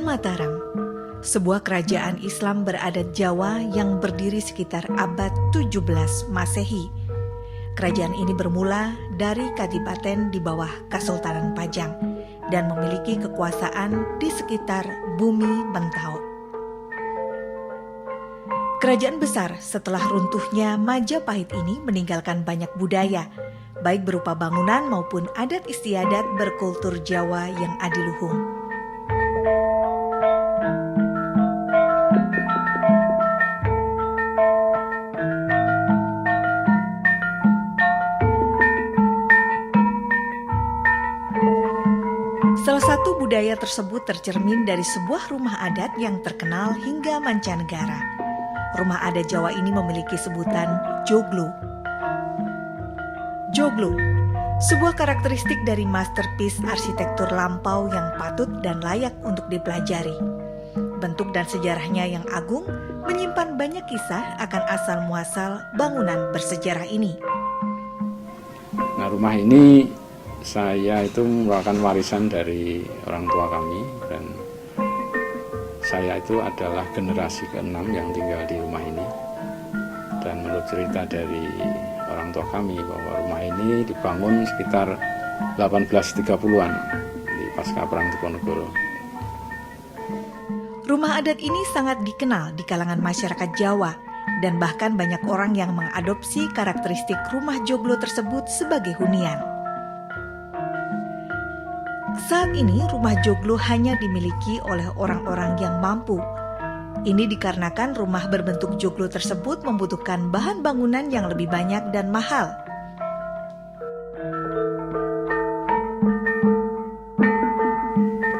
Kerajaan Mataram, sebuah kerajaan Islam beradat Jawa yang berdiri sekitar abad 17 Masehi. Kerajaan ini bermula dari kadipaten di bawah Kesultanan Pajang dan memiliki kekuasaan di sekitar bumi Mentau. Kerajaan besar setelah runtuhnya Majapahit ini meninggalkan banyak budaya, baik berupa bangunan maupun adat istiadat berkultur Jawa yang adiluhung. Salah satu budaya tersebut tercermin dari sebuah rumah adat yang terkenal hingga mancanegara. Rumah adat Jawa ini memiliki sebutan joglo. Joglo, sebuah karakteristik dari masterpiece arsitektur lampau yang patut dan layak untuk dipelajari. Bentuk dan sejarahnya yang agung menyimpan banyak kisah akan asal-muasal bangunan bersejarah ini. Nah, rumah ini saya itu merupakan warisan dari orang tua kami, dan saya itu adalah generasi ke-6 yang tinggal di rumah ini. Dan menurut cerita dari orang tua kami bahwa rumah ini dibangun sekitar 1830-an di pasca Perang Diponegoro. Rumah adat ini sangat dikenal di kalangan masyarakat Jawa, dan bahkan banyak orang yang mengadopsi karakteristik rumah joglo tersebut sebagai hunian. Saat ini rumah joglo hanya dimiliki oleh orang-orang yang mampu. Ini dikarenakan rumah berbentuk joglo tersebut membutuhkan bahan bangunan yang lebih banyak dan mahal.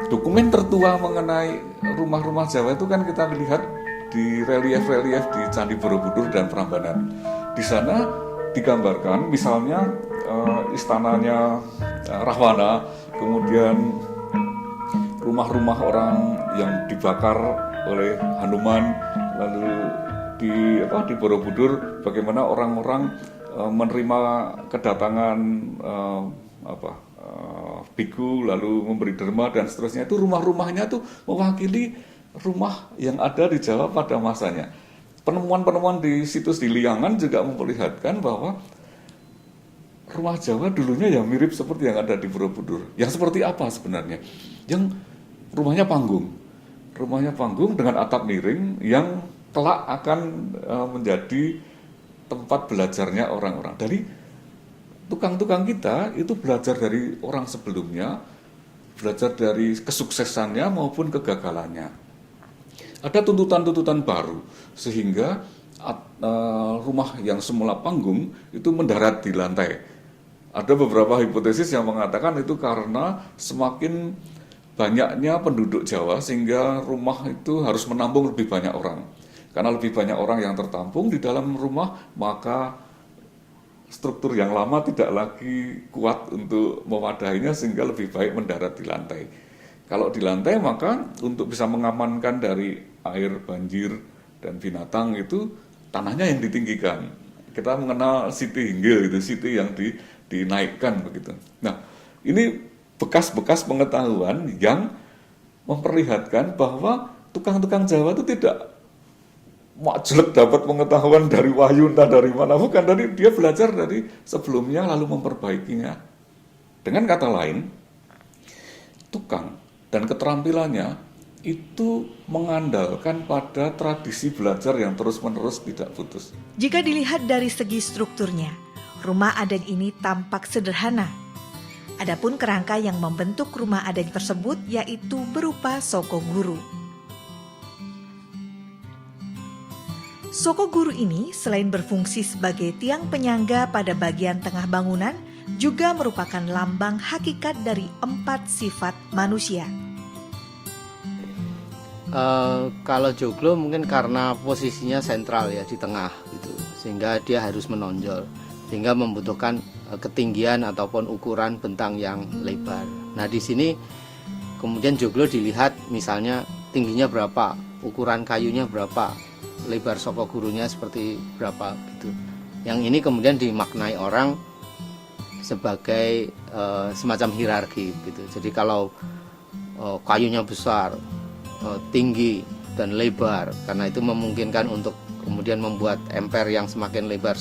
Dokumen tertua mengenai rumah-rumah Jawa itu kan kita lihat di relief-relief di Candi Borobudur dan Prambanan. Di sana digambarkan misalnya istananya Rahwana, kemudian rumah-rumah orang yang dibakar oleh Hanuman, lalu di Borobudur bagaimana orang-orang menerima kedatangan biku lalu memberi derma dan seterusnya. Itu rumah-rumahnya tuh mewakili rumah yang ada di Jawa pada masanya. Penemuan-penemuan di situs di Liangan juga memperlihatkan bahwa rumah Jawa dulunya yang mirip seperti yang ada di Borobudur. Yang seperti apa sebenarnya? Yang rumahnya panggung. Rumahnya panggung dengan atap miring yang kelak akan menjadi tempat belajarnya orang-orang. Dari tukang-tukang kita itu belajar dari orang sebelumnya, belajar dari kesuksesannya maupun kegagalannya. Ada tuntutan-tuntutan baru sehingga rumah yang semula panggung itu mendarat di lantai. Ada beberapa hipotesis yang mengatakan itu karena semakin banyaknya penduduk Jawa sehingga rumah itu harus menampung lebih banyak orang. Karena lebih banyak orang yang tertampung di dalam rumah, maka struktur yang lama tidak lagi kuat untuk mewadahinya sehingga lebih baik mendarat di lantai. Kalau di lantai maka untuk bisa mengamankan dari air, banjir, dan binatang itu tanahnya yang ditinggikan. Kita mengenal siti hinggil, gitu, siti yang dinaikkan begitu. Nah, ini bekas-bekas pengetahuan yang memperlihatkan bahwa tukang-tukang Jawa itu tidak jelek dapat pengetahuan dari wahyu entah dari mana, bukan, dari dia belajar dari sebelumnya lalu memperbaikinya. Dengan kata lain, tukang dan keterampilannya itu mengandalkan pada tradisi belajar yang terus-menerus tidak putus. Jika dilihat dari segi strukturnya, rumah adat ini tampak sederhana. Adapun kerangka yang membentuk rumah adat tersebut yaitu berupa soko guru. Soko guru ini selain berfungsi sebagai tiang penyangga pada bagian tengah bangunan, juga merupakan lambang hakikat dari 4 sifat manusia. Kalau joglo mungkin karena posisinya sentral ya di tengah gitu, sehingga dia harus menonjol, sehingga membutuhkan ketinggian ataupun ukuran bentang yang lebar. Nah di sini kemudian joglo dilihat misalnya tingginya berapa, ukuran kayunya berapa, lebar soko gurunya seperti berapa gitu. Yang ini kemudian dimaknai orang sebagai semacam hierarki gitu. Jadi kalau kayunya besar, tinggi dan lebar, karena itu memungkinkan untuk kemudian membuat emper yang semakin lebar,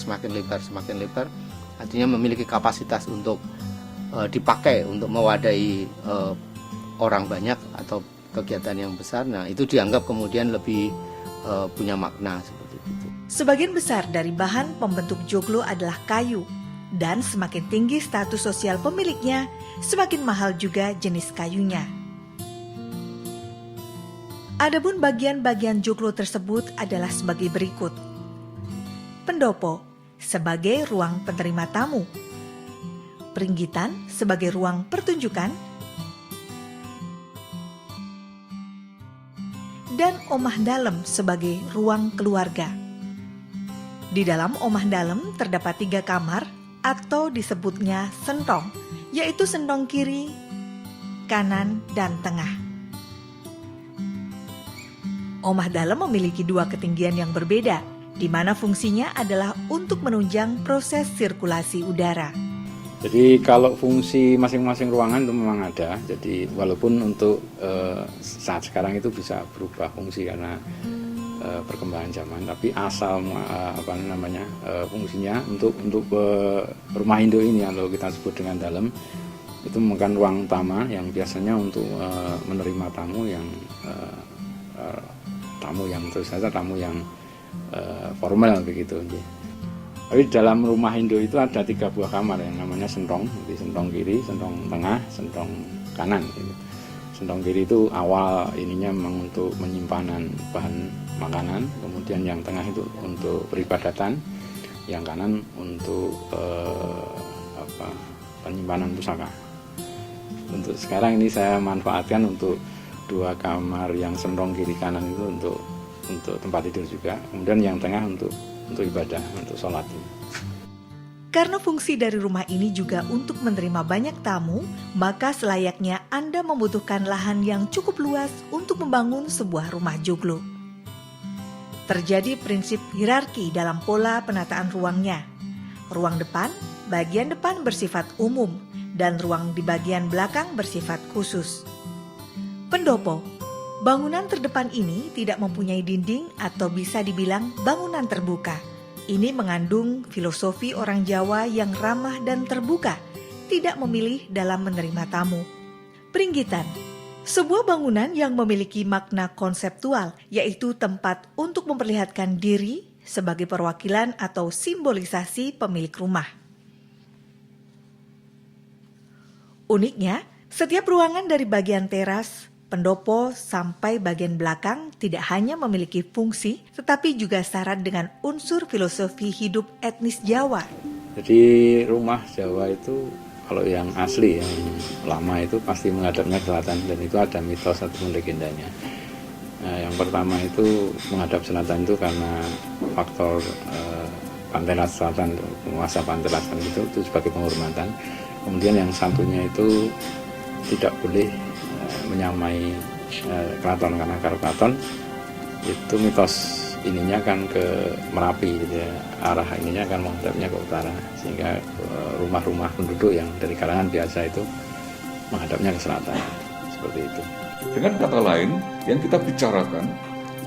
artinya memiliki kapasitas untuk dipakai untuk mewadahi orang banyak atau kegiatan yang besar. Nah, itu dianggap kemudian lebih punya makna seperti itu. Sebagian besar dari bahan pembentuk joglo adalah kayu, dan semakin tinggi status sosial pemiliknya, semakin mahal juga jenis kayunya. Adapun bagian-bagian joglo tersebut adalah sebagai berikut. Pendopo sebagai ruang penerima tamu, peringgitan sebagai ruang pertunjukan, dan omah dalem sebagai ruang keluarga. Di dalam omah dalem terdapat 3 kamar atau disebutnya sentong, yaitu sentong kiri, kanan, dan tengah. Omah dalem memiliki 2 ketinggian yang berbeda, di mana fungsinya adalah untuk menunjang proses sirkulasi udara. Jadi kalau fungsi masing-masing ruangan itu memang ada. Jadi walaupun untuk saat sekarang itu bisa berubah fungsi karena perkembangan zaman, tapi asal fungsinya untuk rumah Indo ini kalau kita sebut dengan dalem itu merupakan ruang utama yang biasanya untuk menerima tamu yang formal begitu. Tapi dalam rumah Indo itu ada 3 buah kamar yang namanya sentong, jadi sentong kiri, sentong tengah, sentong kanan. Gitu. Sentong kiri itu awal ininya memang untuk penyimpanan bahan makanan, kemudian yang tengah itu untuk peribadatan, yang kanan untuk penyimpanan pusaka. Untuk sekarang ini saya manfaatkan untuk 2 kamar yang sentong kiri kanan itu untuk tempat tidur juga, kemudian yang tengah untuk ibadah, untuk sholat. Karena fungsi dari rumah ini juga untuk menerima banyak tamu, maka selayaknya Anda membutuhkan lahan yang cukup luas untuk membangun sebuah rumah joglo. Terjadi prinsip hierarki dalam pola penataan ruangnya. Ruang depan, bagian depan bersifat umum, dan ruang di bagian belakang bersifat khusus. Pendopo, bangunan terdepan ini tidak mempunyai dinding atau bisa dibilang bangunan terbuka. Ini mengandung filosofi orang Jawa yang ramah dan terbuka, tidak memilih dalam menerima tamu. Peringgitan, sebuah bangunan yang memiliki makna konseptual, yaitu tempat untuk memperlihatkan diri sebagai perwakilan atau simbolisasi pemilik rumah. Uniknya, setiap ruangan dari bagian teras, pendopo sampai bagian belakang tidak hanya memiliki fungsi, tetapi juga syarat dengan unsur filosofi hidup etnis Jawa. Jadi rumah Jawa itu kalau yang asli, yang lama itu pasti menghadapnya ke selatan, dan itu ada mitos ataupun legendanya. Nah, yang pertama itu menghadap selatan itu karena faktor Panteras Selatan, penguasa Panteras itu sebagai penghormatan. Kemudian yang satunya itu tidak boleh menyamai keraton, karena kalau keraton itu mitos ininya kan ke Merapi gitu ya, arah ininya kan menghadapnya ke utara, sehingga rumah-rumah penduduk yang dari kalangan biasa itu menghadapnya ke selatan, seperti itu. Dengan kata lain, yang kita bicarakan,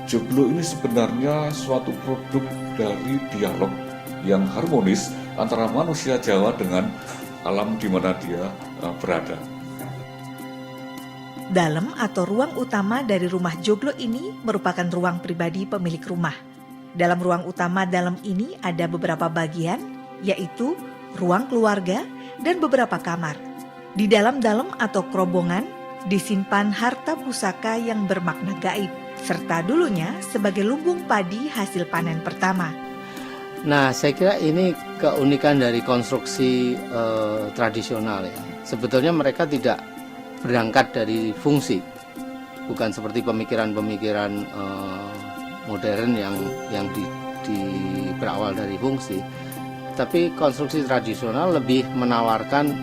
joglo ini sebenarnya suatu produk dari dialog yang harmonis antara manusia Jawa dengan alam di mana dia berada. Dalem atau ruang utama dari rumah joglo ini merupakan ruang pribadi pemilik rumah. Dalam ruang utama dalem ini ada beberapa bagian, yaitu ruang keluarga dan beberapa kamar. Di dalam dalem atau kerobongan disimpan harta pusaka yang bermakna gaib, serta dulunya sebagai lumbung padi hasil panen pertama. Nah, saya kira ini keunikan dari konstruksi tradisional ya. Sebetulnya mereka tidak berangkat dari fungsi, bukan seperti pemikiran-pemikiran modern yang berawal dari fungsi. Tapi konstruksi tradisional lebih menawarkan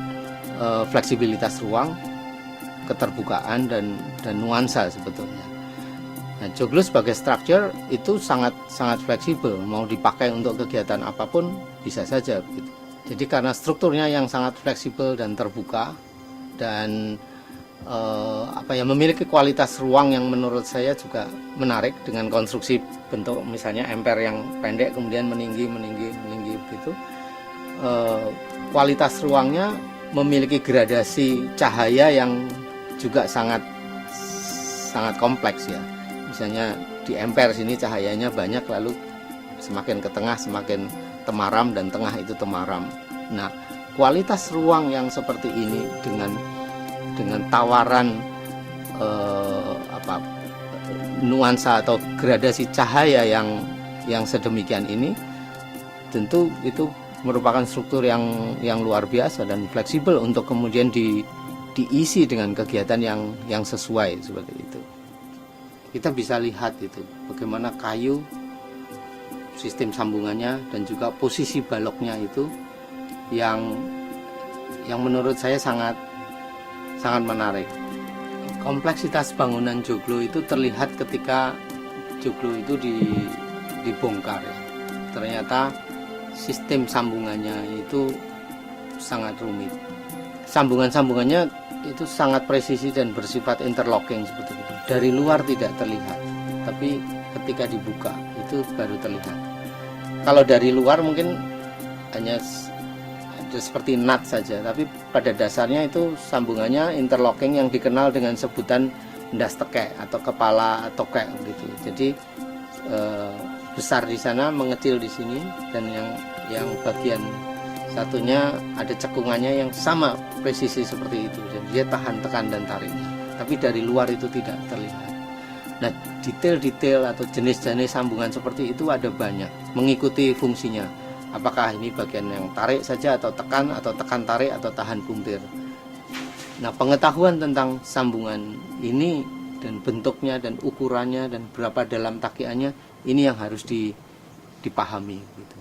fleksibilitas ruang, keterbukaan dan nuansa sebetulnya. Nah, joglo sebagai structure itu sangat fleksibel, mau dipakai untuk kegiatan apapun bisa saja begitu. Jadi karena strukturnya yang sangat fleksibel dan terbuka, dan memiliki kualitas ruang yang menurut saya juga menarik dengan konstruksi bentuk misalnya emper yang pendek kemudian meninggi begitu. Kualitas ruangnya memiliki gradasi cahaya yang juga sangat kompleks ya. Misalnya di emper sini cahayanya banyak, lalu semakin ke tengah semakin temaram dan tengah itu temaram. Nah, kualitas ruang yang seperti ini dengan tawaran nuansa atau gradasi cahaya yang sedemikian ini, tentu itu merupakan struktur yang luar biasa dan fleksibel untuk kemudian diisi dengan kegiatan yang sesuai seperti itu. Kita bisa lihat itu bagaimana kayu, sistem sambungannya dan juga posisi baloknya itu yang menurut saya sangat menarik. Kompleksitas bangunan joglo itu terlihat ketika joglo itu dibongkar ya. Ternyata sistem sambungannya itu sangat rumit. Sambungannya itu sangat presisi dan bersifat interlocking seperti itu. Dari luar tidak terlihat, tapi ketika dibuka itu baru terlihat. Kalau dari luar mungkin hanya seperti nut saja, tapi pada dasarnya itu sambungannya interlocking yang dikenal dengan sebutan ndas tekek atau kepala tokek gitu. Jadi besar di sana, mengecil di sini, dan yang bagian satunya ada cekungannya yang sama presisi seperti itu. Jadi dia tahan tekan dan tarik. Tapi dari luar itu tidak terlihat. Nah, detail-detail atau jenis-jenis sambungan seperti itu ada banyak, mengikuti fungsinya. Apakah ini bagian yang tarik saja atau tekan tarik atau tahan puntir. Nah, pengetahuan tentang sambungan ini dan bentuknya dan ukurannya dan berapa dalam takiannya ini yang harus dipahami gitu.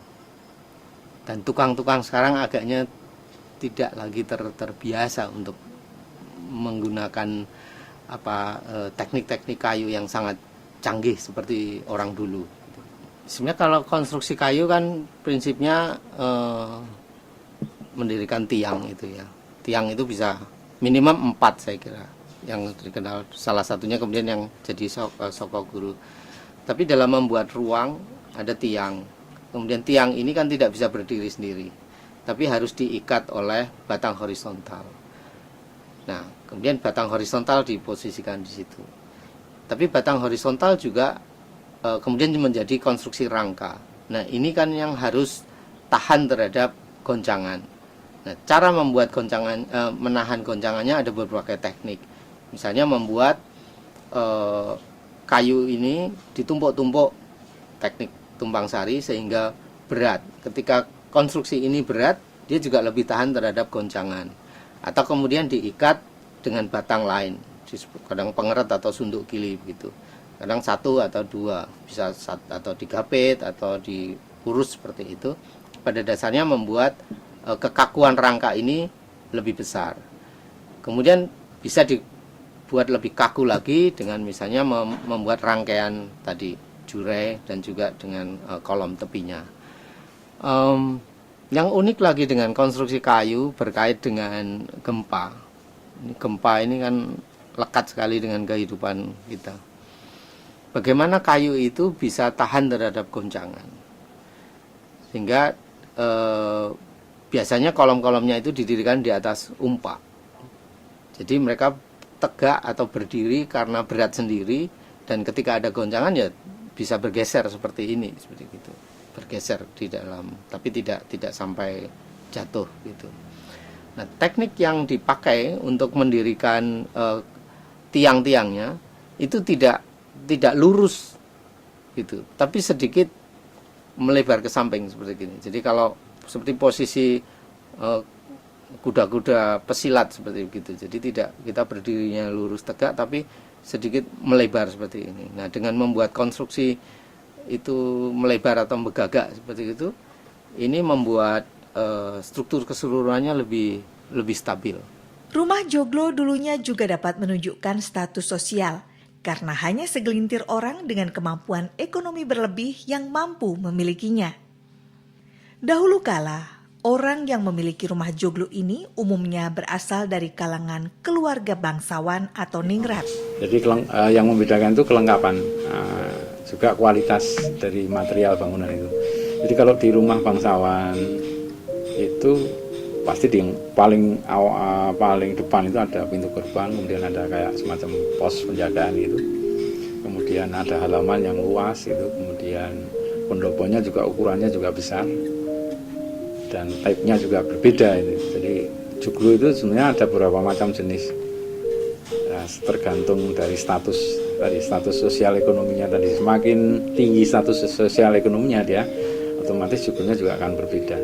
Dan tukang-tukang sekarang agaknya tidak lagi terbiasa untuk menggunakan teknik-teknik kayu yang sangat canggih seperti orang dulu. Sebenarnya kalau konstruksi kayu kan prinsipnya mendirikan tiang itu ya. Tiang itu bisa minimum 4 saya kira. Yang dikenal salah satunya kemudian yang jadi sokoguru. Tapi dalam membuat ruang ada tiang. Kemudian tiang ini kan tidak bisa berdiri sendiri, tapi harus diikat oleh batang horizontal. Nah, kemudian batang horizontal diposisikan di situ. Tapi batang horizontal juga kemudian menjadi konstruksi rangka. Nah, ini kan yang harus tahan terhadap goncangan. Nah, cara membuat menahan goncangannya ada berbagai teknik. Misalnya membuat kayu ini ditumpuk-tumpuk, teknik tumpang sari, sehingga berat. Ketika konstruksi ini berat, dia juga lebih tahan terhadap goncangan. Atau kemudian diikat dengan batang lain, kadang pengeret atau sunduk gili begitu. Kadang 1 atau 2, bisa atau digapit atau diurus seperti itu. Pada dasarnya membuat kekakuan rangka ini lebih besar. Kemudian bisa dibuat lebih kaku lagi dengan misalnya membuat rangkaian tadi jurai dan juga dengan kolom tepinya. Yang unik lagi dengan konstruksi kayu berkait dengan gempa. Gempa ini kan lekat sekali dengan kehidupan kita. Bagaimana kayu itu bisa tahan terhadap goncangan, sehingga biasanya kolom-kolomnya itu didirikan di atas umpak. Jadi mereka tegak atau berdiri karena berat sendiri, dan ketika ada goncangan ya bisa bergeser seperti ini, seperti itu, bergeser di dalam, tapi tidak sampai jatuh gitu. Nah, teknik yang dipakai untuk mendirikan tiang-tiangnya itu tidak lurus gitu, tapi sedikit melebar ke samping seperti ini. Jadi kalau seperti posisi kuda-kuda pesilat seperti itu, jadi tidak kita berdirinya lurus tegak tapi sedikit melebar seperti ini. Nah, dengan membuat konstruksi itu melebar atau megagak seperti itu, ini membuat struktur keseluruhannya lebih stabil. Rumah joglo dulunya juga dapat menunjukkan status sosial, karena hanya segelintir orang dengan kemampuan ekonomi berlebih yang mampu memilikinya. Dahulu kala, Orang yang memiliki rumah joglo ini umumnya berasal dari kalangan keluarga bangsawan atau ningrat. Jadi yang membedakan itu kelengkapan, juga kualitas dari material bangunan itu. Jadi kalau di rumah bangsawan itu pasti di yang paling depan itu ada pintu gerbang, kemudian ada kayak semacam pos penjagaan gitu. Kemudian ada halaman yang luas itu, kemudian pendoponya juga ukurannya juga besar. Dan type-nya juga berbeda ini. Jadi joglo itu sebenarnya ada beberapa macam jenis. Nah, tergantung dari status sosial ekonominya tadi. Semakin tinggi status sosial ekonominya dia, otomatis joglonya juga akan berbeda.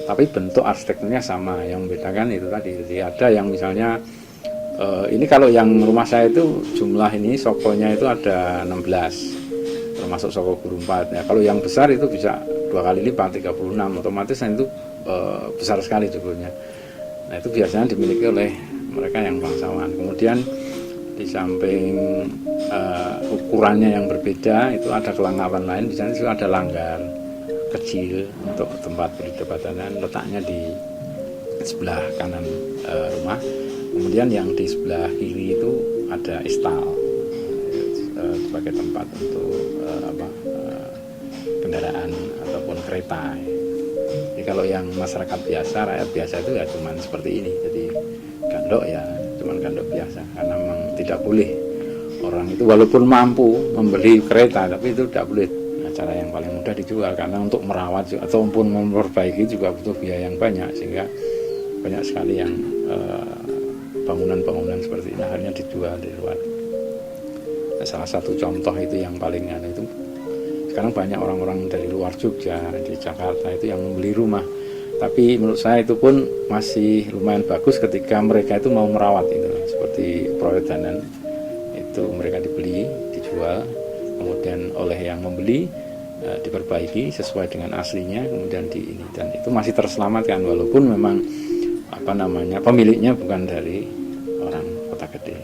Tapi bentuk arsitekturnya sama. Yang membedakan itu tadi. Jadi ada yang misalnya ini kalau yang rumah saya itu jumlah ini sokonya itu ada 16, termasuk soko guru 4. Ya, kalau yang besar itu bisa 2 kali lipat 36, otomatis itu besar sekali joglonya. Nah itu biasanya dimiliki oleh mereka yang bangsawan. Kemudian di samping ukurannya yang berbeda itu ada kelengkapan lain. Di sana juga ada langgar kecil untuk tempat peridabatan, letaknya di sebelah kanan rumah. Kemudian yang di sebelah kiri itu ada istal sebagai tempat untuk kendaraan ataupun kereta. Jadi kalau yang masyarakat biasa, rakyat biasa itu ya cuman seperti ini. Jadi gandok ya cuman gandok biasa, karena memang tidak boleh orang itu walaupun mampu membeli kereta, tapi itu tidak boleh. Nah, cara yang paling mudah dijual, karena untuk merawat ataupun memperbaiki juga butuh biaya yang banyak, sehingga banyak sekali yang bangunan-bangunan seperti ini akhirnya dijual di luar. Nah, salah satu contoh itu yang paling itu. Sekarang banyak orang-orang dari luar Jogja, di Jakarta itu yang membeli rumah. Tapi menurut saya itu pun masih lumayan bagus ketika mereka itu mau merawat itu. Seperti proyek danan, itu mereka dibeli, dijual, kemudian oleh yang membeli diperbaiki sesuai dengan aslinya, kemudian dan itu masih terselamatkan walaupun memang pemiliknya bukan dari orang Kota Gede.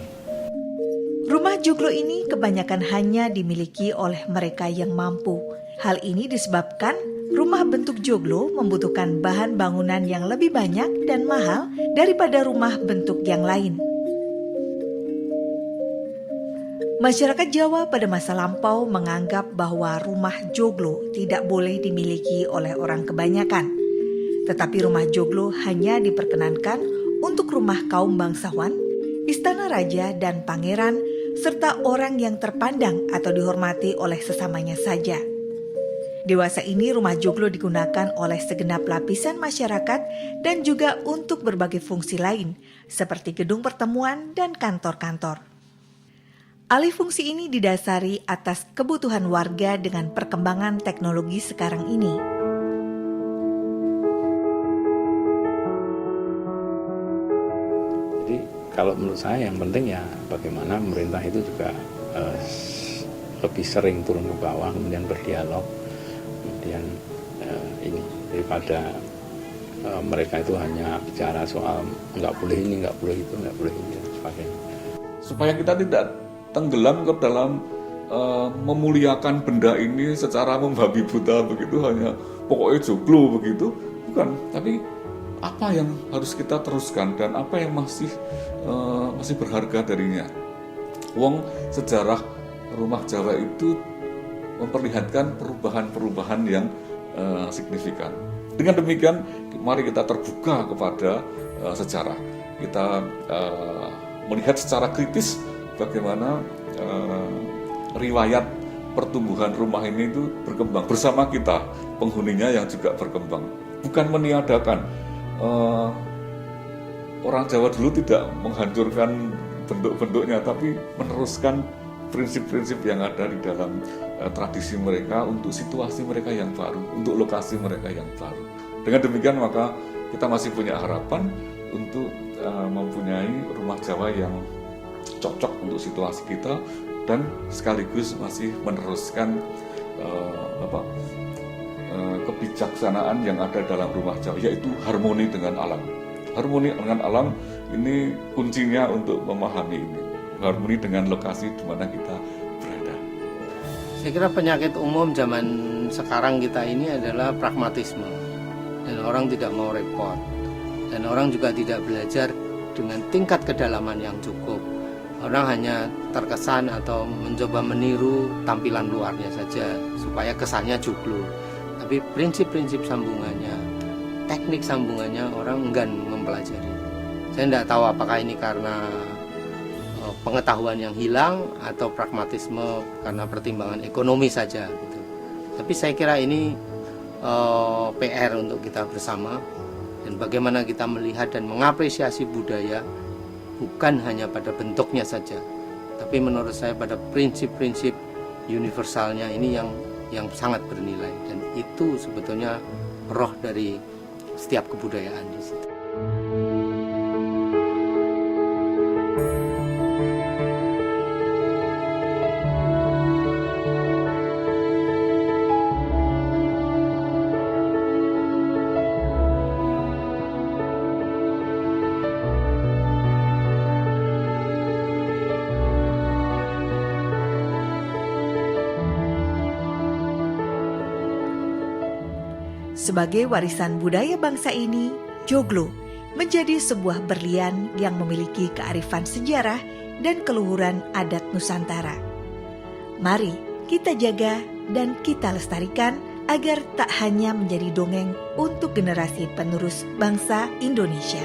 Rumah joglo ini kebanyakan hanya dimiliki oleh mereka yang mampu. Hal ini disebabkan rumah bentuk joglo membutuhkan bahan bangunan yang lebih banyak dan mahal daripada rumah bentuk yang lain. Masyarakat Jawa pada masa lampau menganggap bahwa rumah joglo tidak boleh dimiliki oleh orang kebanyakan. Tetapi rumah joglo hanya diperkenankan untuk rumah kaum bangsawan, istana raja dan pangeran, serta orang yang terpandang atau dihormati oleh sesamanya saja. Dewasa ini rumah joglo digunakan oleh segenap lapisan masyarakat dan juga untuk berbagai fungsi lain, seperti gedung pertemuan dan kantor-kantor. Alih fungsi ini didasari atas kebutuhan warga dengan perkembangan teknologi sekarang ini. Jadi kalau menurut saya yang penting ya bagaimana pemerintah itu juga lebih sering turun ke bawah, kemudian berdialog, kemudian ini daripada mereka itu hanya bicara soal nggak boleh ini, nggak boleh itu, nggak boleh ini dan sebagainya. Supaya kita tidak tenggelam ke dalam memuliakan benda ini secara membabi buta begitu, hanya pokoknya joglo begitu, bukan. Tapi apa yang harus kita teruskan dan apa yang masih berharga darinya. Wong sejarah rumah Jawa itu memperlihatkan perubahan-perubahan yang signifikan. Dengan demikian, mari kita terbuka kepada sejarah. Kita melihat secara kritis bagaimana riwayat pertumbuhan rumah ini itu berkembang bersama kita, penghuninya yang juga berkembang. Bukan meniadakan. Orang Jawa dulu tidak menghancurkan bentuk-bentuknya, tapi meneruskan prinsip-prinsip yang ada di dalam tradisi mereka untuk situasi mereka yang baru, untuk lokasi mereka yang baru. Dengan demikian maka kita masih punya harapan untuk mempunyai rumah Jawa yang cocok untuk situasi kita dan sekaligus masih meneruskan kebijaksanaan yang ada dalam rumah Jawa, yaitu harmoni dengan alam. Harmoni dengan alam ini kuncinya untuk memahami ini. Harmoni dengan lokasi di mana kita berada. Saya kira penyakit umum zaman sekarang kita ini adalah pragmatisme. dan orang tidak mau repot, dan orang juga tidak belajar dengan tingkat kedalaman yang cukup. Orang hanya terkesan atau mencoba meniru tampilan luarnya saja supaya kesannya joglo. Tapi prinsip-prinsip sambungannya, teknik sambungannya orang enggan mempelajari. Saya tidak tahu apakah ini karena pengetahuan yang hilang atau pragmatisme karena pertimbangan ekonomi saja gitu. Tapi saya kira ini PR untuk kita bersama, dan bagaimana kita melihat dan mengapresiasi budaya bukan hanya pada bentuknya saja, tapi menurut saya pada prinsip-prinsip universalnya ini yang sangat bernilai, dan itu sebetulnya roh dari setiap kebudayaan di situ. Sebagai warisan budaya bangsa ini, joglo menjadi sebuah berlian yang memiliki kearifan sejarah dan keluhuran adat Nusantara. Mari kita jaga dan kita lestarikan agar tak hanya menjadi dongeng untuk generasi penerus bangsa Indonesia.